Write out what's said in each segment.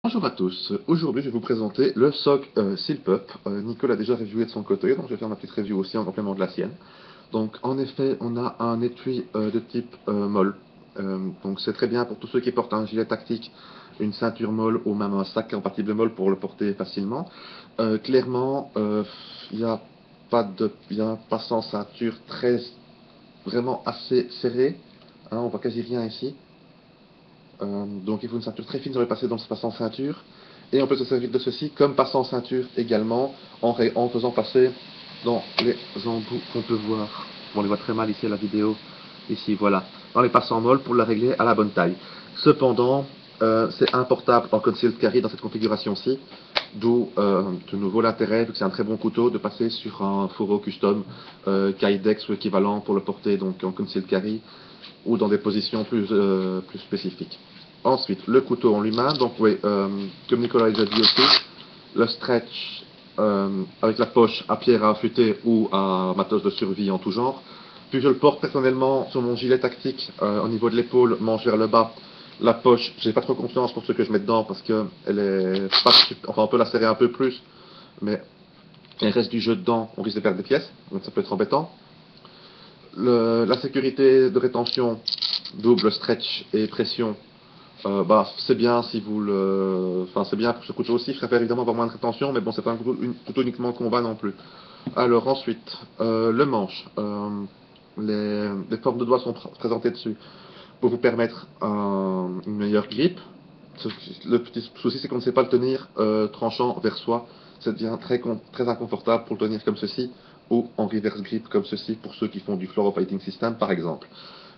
Bonjour à tous, aujourd'hui je vais vous présenter le SOG Silpup. Nicolas a déjà reviewé de son côté, donc je vais faire ma petite review aussi en complément de la sienne. Donc en effet, on a un étui de type molle. Donc c'est très bien pour tous ceux qui portent un gilet tactique, une ceinture molle ou même un sac compatible molle pour le porter facilement. Clairement, il n'y a pas de, il y a pas sans ceinture vraiment assez serré. Hein, on voit quasi rien ici. Donc il faut une ceinture très fine sur le passé dans ce passant ceinture. Et on peut se servir de ceci comme passant ceinture également en faisant passer dans les embouts qu'on peut voir. On les voit très mal ici à la vidéo. Ici, voilà. Dans les passants molles pour la régler à la bonne taille. Cependant, c'est importable en concealed carry dans cette configuration-ci. D'où de nouveau l'intérêt, vu que c'est un très bon couteau, de passer sur un fourreau custom Kydex ou équivalent pour le porter donc en concealed carry ou dans des positions plus spécifiques. Ensuite, le couteau en lui-même, donc oui, comme Nicolas a déjà dit aussi, le stretch avec la poche à pierre à affûter ou à matos de survie en tout genre. Puis je le porte personnellement sur mon gilet tactique au niveau de l'épaule, manche vers le bas. La poche, j'ai pas trop confiance pour ce que je mets dedans parce que elle est pas, enfin on peut la serrer un peu plus, mais il reste du jeu dedans, on risque de perdre des pièces, donc ça peut être embêtant. La sécurité de rétention, double stretch et pression, c'est bien si vous le, enfin c'est bien pour ce couteau aussi. Je préfère évidemment avoir moins de rétention, mais bon, c'est pas un couteau uniquement combat non plus. Alors ensuite, le manche, les formes de doigts sont présentées dessus pour vous permettre une meilleure grip. Le petit souci, c'est qu'on ne sait pas le tenir tranchant vers soi. Ça devient très inconfortable pour le tenir comme ceci, ou en reverse grip comme ceci pour ceux qui font du fluorofighting system par exemple.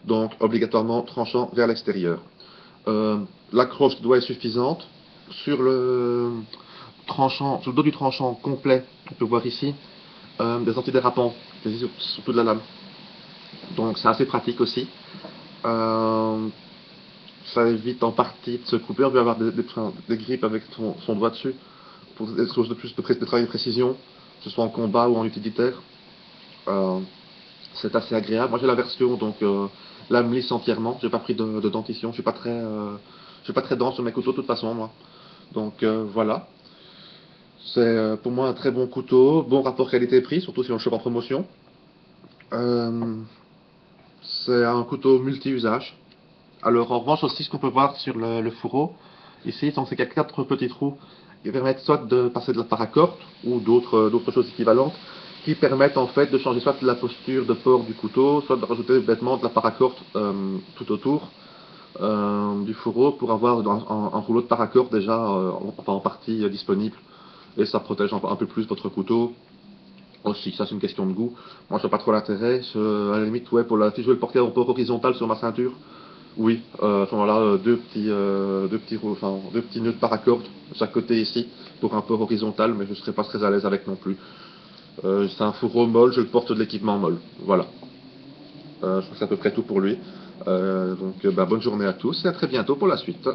Donc obligatoirement tranchant vers l'extérieur. L'accroche doit être suffisante. Sur le sur le dos du tranchant complet, on peut voir ici des antidérapants, surtout de la lame. Donc c'est assez pratique aussi. Euh, Ça évite en partie de se couper. On peut avoir des grippes avec son doigt dessus pour des choses de travail de précision, que ce soit en combat ou en utilitaire. Euh, c'est assez agréable. Moi j'ai la version donc lame lisse entièrement. J'ai pas pris de dentition. Je suis pas très dense sur mes couteaux de toute façon moi. Donc voilà. C'est pour moi un très bon couteau, bon rapport qualité-prix, surtout si on le chope en promotion. Euh, c'est un couteau multi-usage. Alors en revanche aussi ce qu'on peut voir sur le fourreau, ici, donc c'est qu'il y a quatre petits trous qui permettent soit de passer de la paracorde ou d'autres choses équivalentes, qui permettent en fait de changer soit la posture de port du couteau, soit de rajouter bêtement de la paracorde tout autour du fourreau pour avoir un rouleau de paracorde déjà enfin, en partie disponible et ça protège un peu plus votre couteau. Aussi, ça c'est une question de goût. Moi je vois pas trop l'intérêt. À la limite, ouais, si je veux le porter en port horizontal sur ma ceinture, oui, à ce moment-là, deux petits nœuds de paracorde de chaque côté ici pour un port horizontal, mais je ne serais pas très à l'aise avec non plus. C'est un fourreau molle, je le porte de l'équipement molle. Voilà. Je crois que c'est à peu près tout pour lui. Bonne journée à tous et à très bientôt pour la suite.